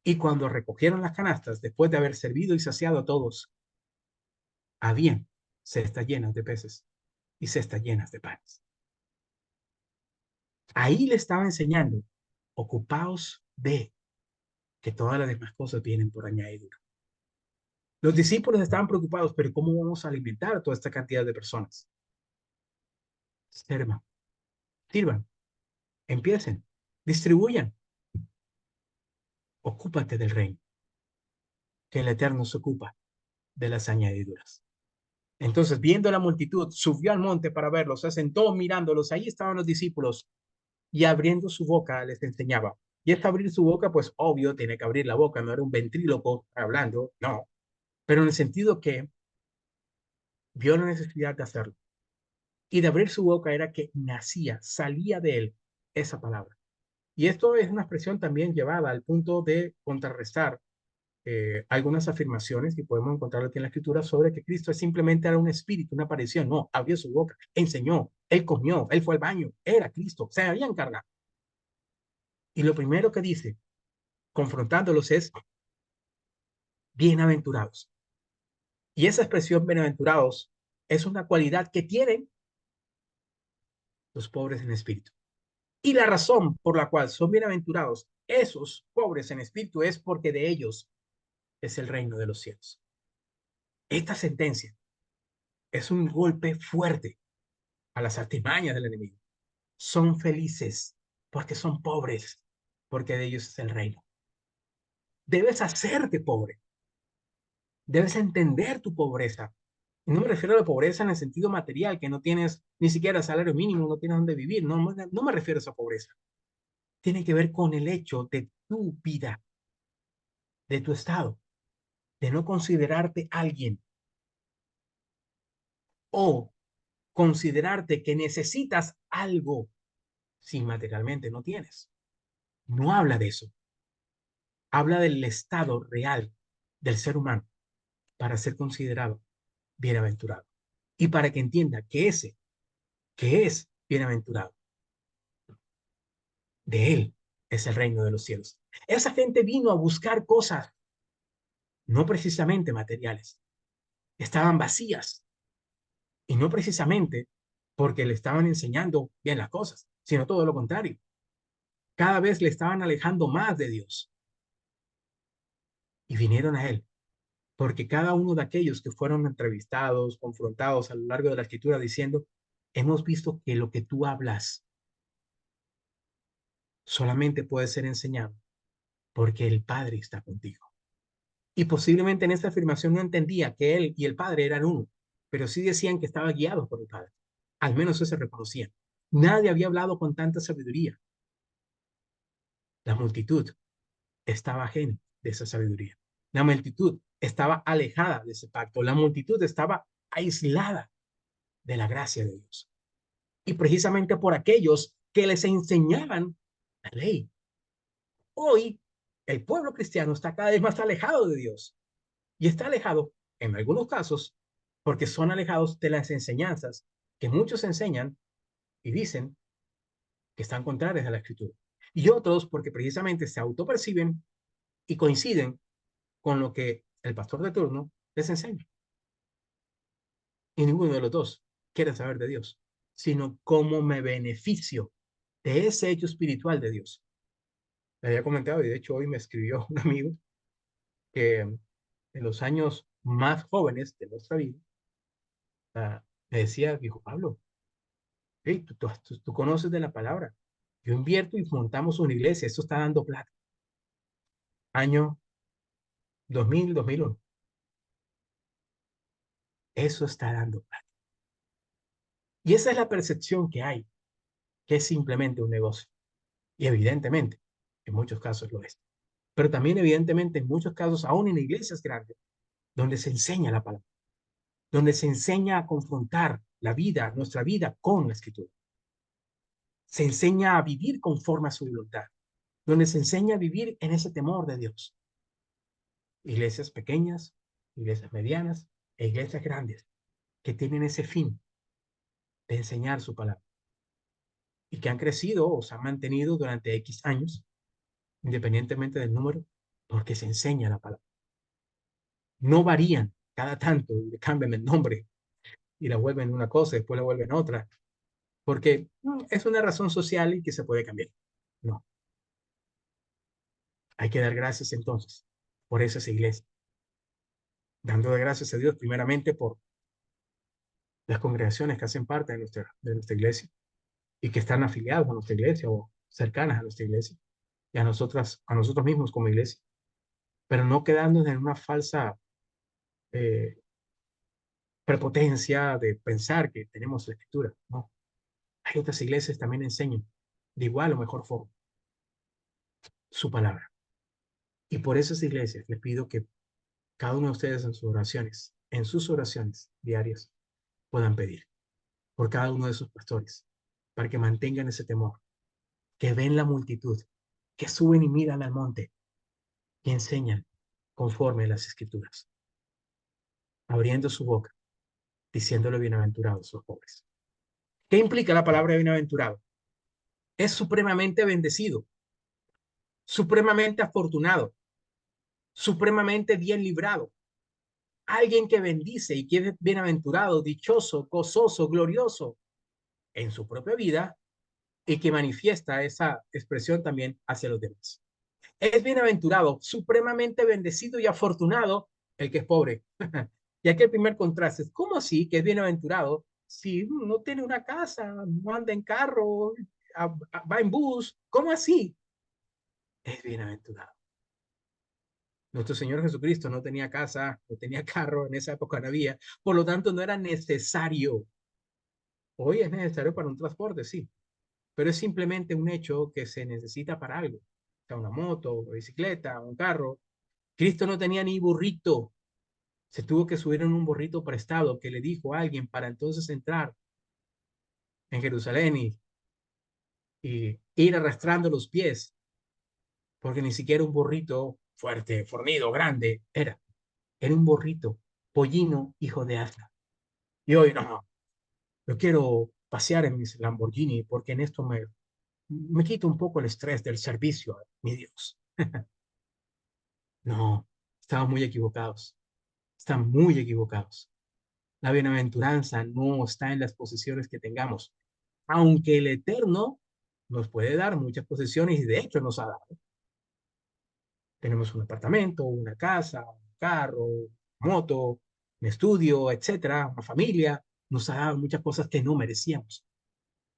Y cuando recogieron las canastas, después de haber servido y saciado a todos, habían cestas llenas de peces y cestas llenas de panes. Ahí le estaba enseñando, ocupaos de que todas las demás cosas vienen por añadidura. Los discípulos estaban preocupados, pero ¿cómo vamos a alimentar a toda esta cantidad de personas? Sirvan, empiecen, distribuyan, ocúpate del reino, que el Eterno se ocupa de las añadiduras. Entonces, viendo la multitud, subió al monte para verlos, se sentó mirándolos, ahí estaban los discípulos, y abriendo su boca les enseñaba. Y es abrir su boca, pues obvio, tiene que abrir la boca, no era un ventríloco hablando, no, pero en el sentido que vio la necesidad de hacerlo. Y de abrir su boca era que salía de él esa palabra. Y esto es una expresión también llevada al punto de contrarrestar algunas afirmaciones que podemos encontrar aquí en la escritura sobre que Cristo simplemente era un espíritu, una aparición. No, abrió su boca, enseñó, él comió, él fue al baño, era Cristo, se había encarnado. Y lo primero que dice, confrontándolos, es bienaventurados. Y esa expresión bienaventurados es una cualidad que tienen los pobres en espíritu. Y la razón por la cual son bienaventurados esos pobres en espíritu es porque de ellos es el reino de los cielos. Esta sentencia es un golpe fuerte a las artimañas del enemigo. Son felices porque son pobres, porque de ellos es el reino. Debes hacerte pobre, Debes entender tu pobreza. Y no me refiero a la pobreza en el sentido material, que no tienes ni siquiera salario mínimo, no tienes dónde vivir. No, no me refiero a esa pobreza. Tiene que ver con el hecho de tu vida, de tu estado, de no considerarte alguien o considerarte que necesitas algo si materialmente no tienes. No habla de eso. Habla del estado real del ser humano para ser considerado bienaventurado. Y para que entienda que ese que es bienaventurado, de él es el reino de los cielos. Esa gente vino a buscar cosas, no precisamente materiales. Estaban vacías y no precisamente porque le estaban enseñando bien las cosas, sino todo lo contrario. Cada vez le estaban alejando más de Dios y vinieron a él, porque cada uno de aquellos que fueron entrevistados, confrontados a lo largo de la escritura diciendo, hemos visto que lo que tú hablas solamente puede ser enseñado porque el Padre está contigo. Y posiblemente en esta afirmación no entendía que él y el Padre eran uno, pero sí decían que estaba guiado por el Padre. Al menos eso se reconocían. Nadie había hablado con tanta sabiduría. La multitud estaba ajena de esa sabiduría. La multitud estaba alejada de ese pacto. La multitud estaba aislada de la gracia de Dios. Y precisamente por aquellos que les enseñaban la ley. Hoy el pueblo cristiano está cada vez más alejado de Dios. Y está alejado, en algunos casos, porque son alejados de las enseñanzas que muchos enseñan y dicen que están contrarias a la escritura. Y otros porque precisamente se autoperciben y coinciden con lo que el pastor de turno les enseña. Y ninguno de los dos quiere saber de Dios, sino cómo me beneficio de ese hecho espiritual de Dios. Le había comentado, y de hecho hoy me escribió un amigo que en los años más jóvenes de nuestra vida, me decía, dijo, Pablo, hey, tú conoces de la palabra. Yo invierto y montamos una iglesia. Esto está dando plata. Año 2000, 2001. Eso está dando plata. Y esa es la percepción que hay, que es simplemente un negocio. Y evidentemente, en muchos casos lo es. Pero también evidentemente en muchos casos, aún en iglesias grandes, donde se enseña la palabra, donde se enseña a confrontar la vida, nuestra vida con la escritura. Se enseña a vivir conforme a su voluntad, donde se enseña a vivir en ese temor de Dios. Iglesias pequeñas, iglesias medianas e iglesias grandes que tienen ese fin de enseñar su palabra y que han crecido o se han mantenido durante X años, independientemente del número, porque se enseña la palabra. No varían cada tanto, le cambian el nombre y la vuelven una cosa y después la vuelven otra, porque es una razón social y que se puede cambiar. No, hay que dar gracias entonces por esas iglesias, dando gracias a Dios primeramente por las congregaciones que hacen parte de nuestra iglesia y que están afiliados a nuestra iglesia o cercanas a nuestra iglesia y a nosotros mismos como iglesia, pero no quedándonos en una falsa eh, prepotencia de pensar que tenemos la escritura. No, hay otras iglesias que también enseñan de igual o mejor forma su palabra. Y por esas iglesias les pido que cada uno de ustedes en sus oraciones diarias, puedan pedir por cada uno de sus pastores, para que mantengan ese temor, que ven la multitud, que suben y miran al monte y enseñan conforme a las escrituras, abriendo su boca, diciéndole bienaventurados los pobres. ¿Qué implica la palabra bienaventurado? Es supremamente bendecido, supremamente afortunado, supremamente bien librado. Alguien que bendice y que es bienaventurado, dichoso, gozoso, glorioso en su propia vida y que manifiesta esa expresión también hacia los demás. Es bienaventurado, supremamente bendecido y afortunado el que es pobre. Y aquí el primer contraste es, ¿cómo así que es bienaventurado si no tiene una casa, no anda en carro, va en bus? ¿Cómo así? Es bienaventurado. Nuestro Señor Jesucristo no tenía casa, no tenía carro, en esa época no había, por lo tanto no era necesario. Hoy es necesario para un transporte, sí, pero es simplemente un hecho que se necesita para algo. O sea, una moto, una bicicleta, un carro. Cristo no tenía ni burrito. Se tuvo que subir en un burrito prestado que le dijo a alguien para entonces entrar en Jerusalén y ir arrastrando los pies, porque ni siquiera un burrito fuerte, fornido, grande era. Era un burrito, pollino, hijo de asna. Y hoy no, yo quiero pasear en mis Lamborghini porque en esto me quita un poco el estrés del servicio, mi Dios. No, estaban muy equivocados, están muy equivocados. La bienaventuranza no está en las posesiones que tengamos, aunque el Eterno nos puede dar muchas posesiones y de hecho nos ha dado. Tenemos un apartamento, una casa, un carro, moto, un estudio, etcétera, una familia. Nos ha dado muchas cosas que no merecíamos,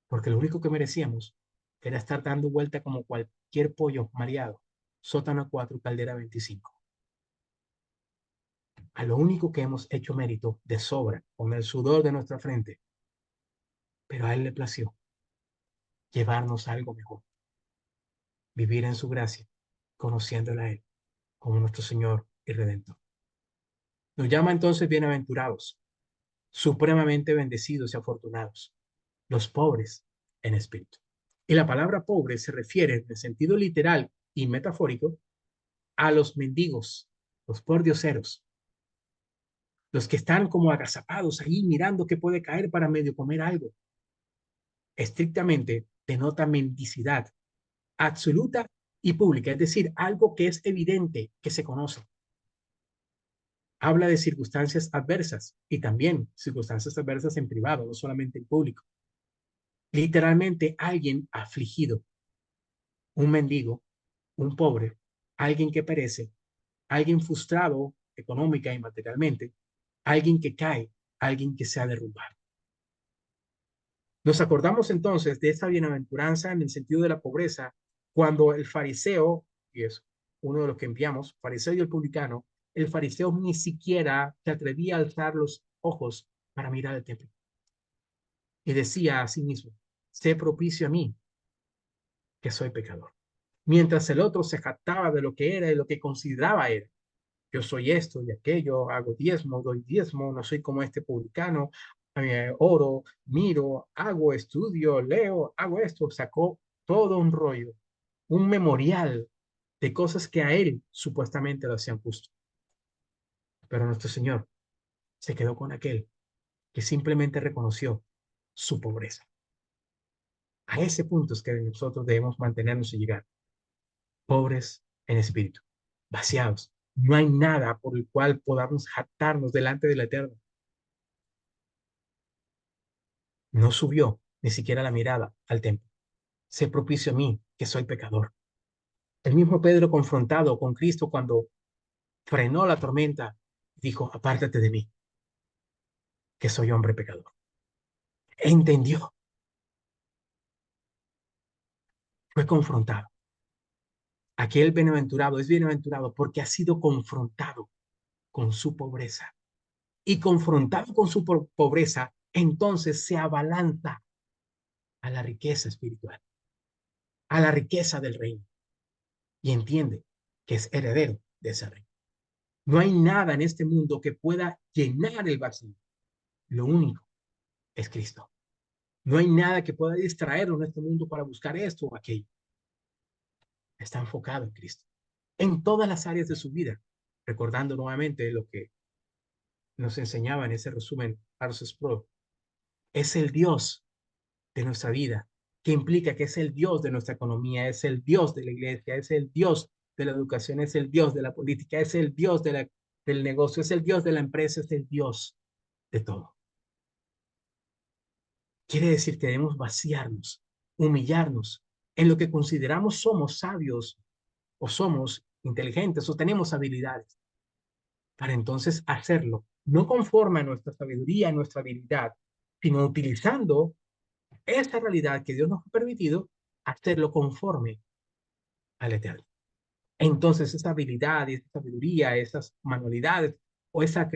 porque lo único que merecíamos era estar dando vuelta como cualquier pollo mareado, sótano 4, caldera 25. A lo único que hemos hecho mérito de sobra, con el sudor de nuestra frente, pero a Él le plació llevarnos a algo mejor, vivir en su gracia, conociéndole a Él como nuestro Señor y Redentor. Nos llama entonces bienaventurados, supremamente bendecidos y afortunados, los pobres en espíritu. Y la palabra pobre se refiere en el sentido literal y metafórico a los mendigos, los pordioseros, los que están como agazapados ahí mirando qué puede caer para medio comer algo. Estrictamente denota mendicidad absoluta y pública, es decir, algo que es evidente, que se conoce. Habla de circunstancias adversas y también circunstancias adversas en privado, no solamente en público. Literalmente alguien afligido, un mendigo, un pobre, alguien que perece, alguien frustrado económica y materialmente, alguien que cae, alguien que se ha derrumbado. Nos acordamos entonces de esta bienaventuranza en el sentido de la pobreza cuando el fariseo, y es uno de los que enviamos, fariseo y el publicano, el fariseo ni siquiera se atrevía a alzar los ojos para mirar el templo. Y decía a sí mismo, sé propicio a mí, que soy pecador. Mientras el otro se jactaba de lo que era y lo que consideraba era. Yo soy esto y aquello, hago diezmo, doy diezmo, no soy como este publicano, oro, miro, hago estudio, leo, hago esto, sacó todo un rollo, un memorial de cosas que a él supuestamente lo hacían justo. Pero nuestro Señor se quedó con aquel que simplemente reconoció su pobreza. A ese punto es que nosotros debemos mantenernos y llegar, pobres en espíritu, vaciados. No hay nada por el cual podamos jactarnos delante del Eterno. No subió ni siquiera la mirada al templo. Sé propicio a mí, que soy pecador. El mismo Pedro confrontado con Cristo cuando frenó la tormenta, dijo, apártate de mí, que soy hombre pecador. Entendió, fue confrontado. Aquel bienaventurado es bienaventurado porque ha sido confrontado con su pobreza. Y confrontado con su pobreza, entonces se abalanza a la riqueza espiritual, a la riqueza del reino. Y entiende que es heredero de ese reino. No hay nada en este mundo que pueda llenar el vacío. Lo único es Cristo. No hay nada que pueda distraerlo en este mundo para buscar esto o aquello. Está enfocado en Cristo. En todas las áreas de su vida. Recordando nuevamente lo que nos enseñaba en ese resumen Ars Pro. Es el Dios de nuestra vida, que implica que es el Dios de nuestra economía, es el Dios de la iglesia, es el Dios de la educación, es el Dios de la política, es el Dios del negocio, es el Dios de la empresa, es el Dios de todo. Quiere decir que debemos vaciarnos, humillarnos en lo que consideramos somos sabios o somos inteligentes o tenemos habilidades, para entonces hacerlo, no conforme a nuestra sabiduría, a nuestra habilidad, sino utilizando esta realidad que Dios nos ha permitido, hacerlo conforme al Eterno. Entonces esa habilidad y esa sabiduría, esas manualidades o esa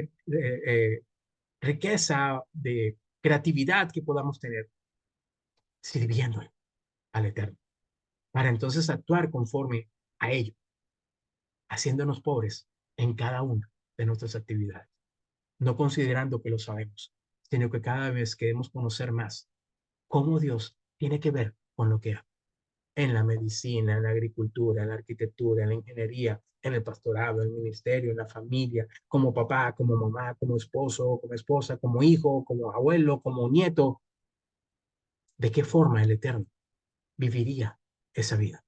riqueza de creatividad que podamos tener sirviéndole al Eterno, para entonces actuar conforme a ello, haciéndonos pobres en cada una de nuestras actividades, no considerando que lo sabemos, sino que cada vez queremos conocer más cómo Dios tiene que ver con lo que hace en la medicina, en la agricultura, en la arquitectura, en la ingeniería, en el pastorado, en el ministerio, en la familia, como papá, como mamá, como esposo, como esposa, como hijo, como abuelo, como nieto. ¿De qué forma el Eterno viviría esa vida?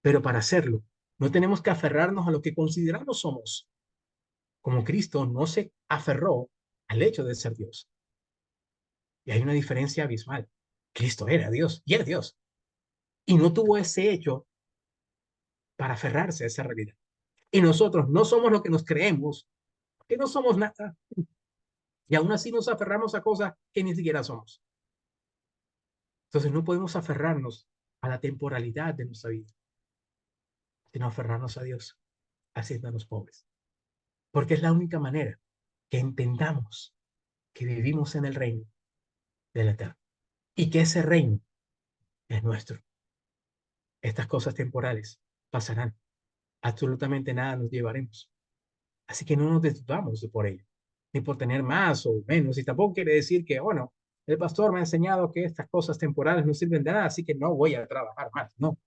Pero para hacerlo, no tenemos que aferrarnos a lo que consideramos somos, como Cristo no se aferró al hecho de ser Dios. Y hay una diferencia abismal. Cristo era Dios y es Dios. Y no tuvo ese hecho para aferrarse a esa realidad. Y nosotros no somos lo que nos creemos, que no somos nada. Y aún así nos aferramos a cosas que ni siquiera somos. Entonces no podemos aferrarnos a la temporalidad de nuestra vida, sino aferrarnos a Dios, haciéndonos pobres. Porque es la única manera que entendamos que vivimos en el reino del Eterno y que ese reino es nuestro. Estas cosas temporales pasarán. Absolutamente nada nos llevaremos. Así que no nos desdudamos por ello, ni por tener más o menos. Y tampoco quiere decir que, oh no, el pastor me ha enseñado que estas cosas temporales no sirven de nada, así que no voy a trabajar más. No,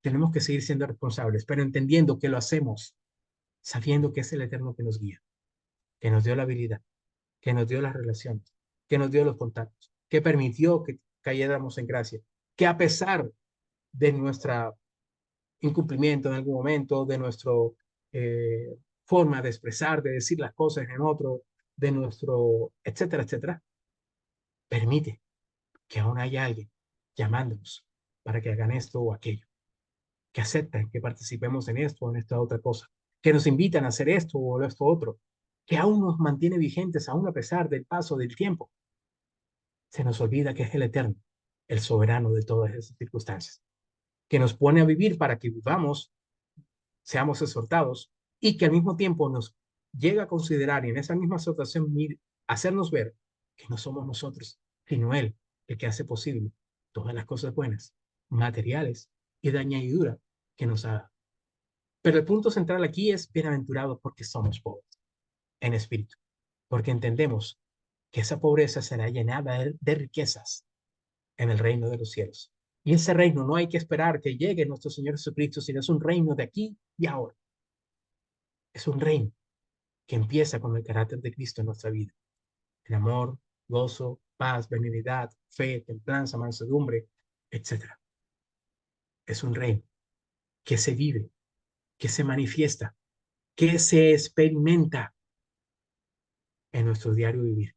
tenemos que seguir siendo responsables, pero entendiendo que lo hacemos, sabiendo que es el Eterno que nos guía, que nos dio la habilidad, que nos dio las relaciones, que nos dio los contactos, que permitió que cayéramos en gracia, que a pesar de nuestra incumplimiento en algún momento, de nuestra forma de expresar, de decir las cosas en otro, de nuestro, etcétera, etcétera, permite que aún haya alguien llamándonos para que hagan esto o aquello, que aceptan que participemos en esto o en esta otra cosa, que nos invitan a hacer esto o esto otro, que aún nos mantiene vigentes aún a pesar del paso del tiempo. Se nos olvida que es el Eterno, el soberano de todas esas circunstancias, que nos pone a vivir para que vivamos, seamos exhortados y que al mismo tiempo nos llega a considerar y en esa misma exhortación hacernos ver que no somos nosotros, sino Él el que hace posible todas las cosas buenas, materiales y de añadidura que nos ha dado. Pero el punto central aquí es bienaventurados porque somos pobres en espíritu, porque entendemos que esa pobreza será llenada de riquezas en el reino de los cielos. Y ese reino no hay que esperar que llegue nuestro Señor Jesucristo, sino es un reino de aquí y ahora. Es un reino que empieza con el carácter de Cristo en nuestra vida. El amor, gozo, paz, benignidad, fe, templanza, mansedumbre, etcétera. Es un reino que se vive, que se manifiesta, que se experimenta en nuestro diario vivir.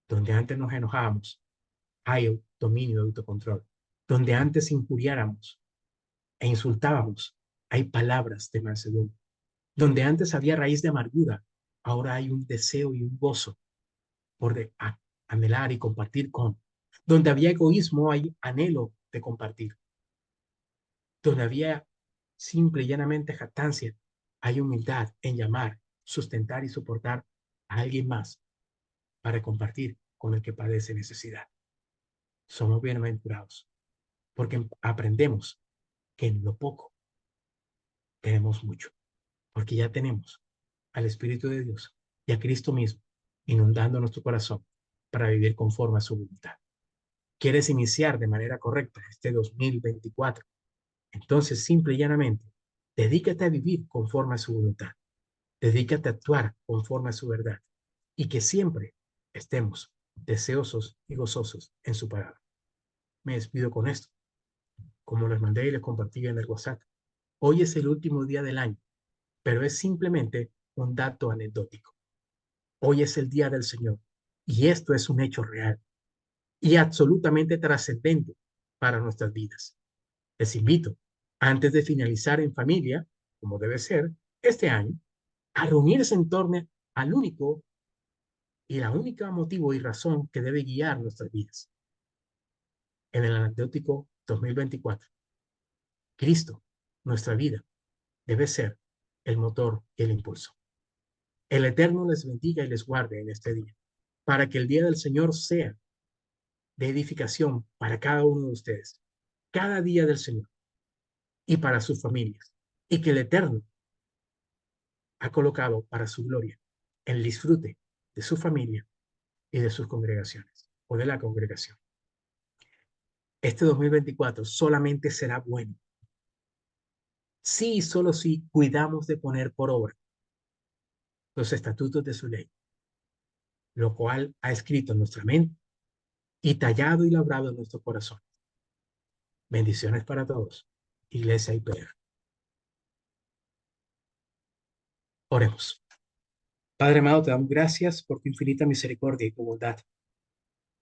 Donde antes nos enojábamos, hay dominio de autocontrol. Donde antes injuriáramos e insultábamos, hay palabras de mansedumbre. Donde antes había raíz de amargura, ahora hay un deseo y un gozo por anhelar y compartir con. Donde había egoísmo, hay anhelo de compartir. Donde había simple y llanamente jactancia, hay humildad en llamar, sustentar y soportar a alguien más para compartir con el que padece necesidad. Somos bienaventurados porque aprendemos que en lo poco tenemos mucho, porque ya tenemos al Espíritu de Dios y a Cristo mismo inundando nuestro corazón para vivir conforme a su voluntad. ¿Quieres iniciar de manera correcta este 2024? Entonces, simple y llanamente, dedícate a vivir conforme a su voluntad. Dedícate a actuar conforme a su verdad y que siempre estemos deseosos y gozosos en su palabra. Me despido con esto. Como les mandé y les compartí en el WhatsApp, hoy es el último día del año, pero es simplemente un dato anecdótico. Hoy es el día del Señor y esto es un hecho real y absolutamente trascendente para nuestras vidas. Les invito, antes de finalizar en familia, como debe ser, este año, a reunirse en torno al único y la única motivo y razón que debe guiar nuestras vidas. En el anecdótico 2024, Cristo, nuestra vida, debe ser el motor y el impulso. El Eterno les bendiga y les guarde en este día, para que el día del Señor sea de edificación para cada uno de ustedes, cada día del Señor y para sus familias, y que el Eterno ha colocado para su gloria el disfrute de su familia y de sus congregaciones o de la congregación. Este 2024 solamente será bueno si y solo si cuidamos de poner por obra los estatutos de su ley, lo cual ha escrito en nuestra mente y tallado y labrado en nuestro corazón. Bendiciones para todos. Iglesia IPR. Oremos. Padre amado, te damos gracias por tu infinita misericordia y tu bondad,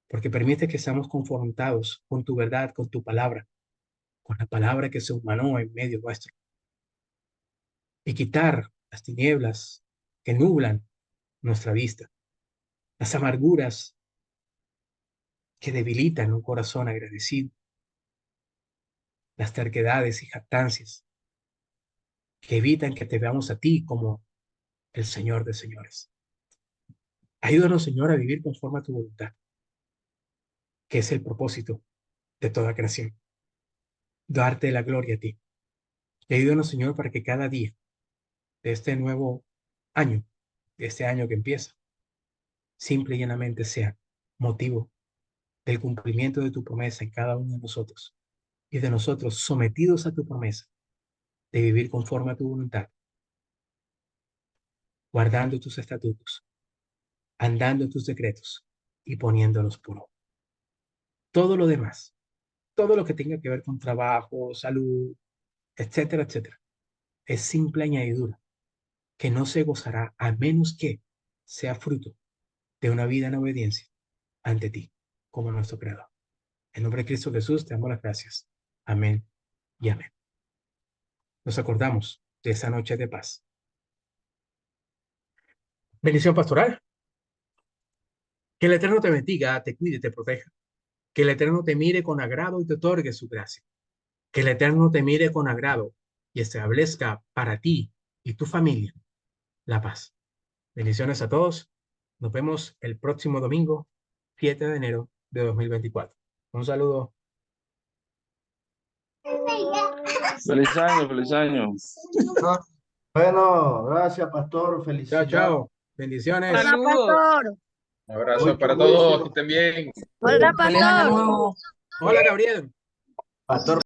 porque permite que seamos confrontados con tu verdad, con tu palabra, con la palabra que se humanó en medio nuestro, y quitar las tinieblas que nublan nuestra vista, las amarguras que debilitan un corazón agradecido, las terquedades y jactancias que evitan que te veamos a ti como el Señor de señores. Ayúdanos, Señor, a vivir conforme a tu voluntad, que es el propósito de toda creación. Darte la gloria a ti. Y ayúdanos, Señor, para que cada día de este nuevo año, de este año que empieza, simple y llanamente sea motivo del cumplimiento de tu promesa en cada uno de nosotros y de nosotros sometidos a tu promesa de vivir conforme a tu voluntad, guardando tus estatutos, andando en tus decretos y poniéndolos por obra. Todo lo demás, todo lo que tenga que ver con trabajo, salud, etcétera, etcétera, es simple añadidura que no se gozará a menos que sea fruto de una vida en obediencia ante ti, como nuestro Creador. En nombre de Cristo Jesús, te damos las gracias. Amén y amén. Nos acordamos de esa noche de paz. Bendición pastoral. Que el Eterno te bendiga, te cuide y te proteja. Que el Eterno te mire con agrado y te otorgue su gracia. Que el Eterno te mire con agrado y establezca para ti y tu familia la paz. Bendiciones a todos. Nos vemos el próximo domingo, 7 de enero de 2024. Un saludo. Feliz año, feliz año. Bueno, gracias, pastor. Chao, Felicidades. chao. Bendiciones. Hola, pastor. Un abrazo Mucho para gusto. todos, que estén bien. Hola, Feliz año pastor. nuevo. Hola, Gabriel. Pastor.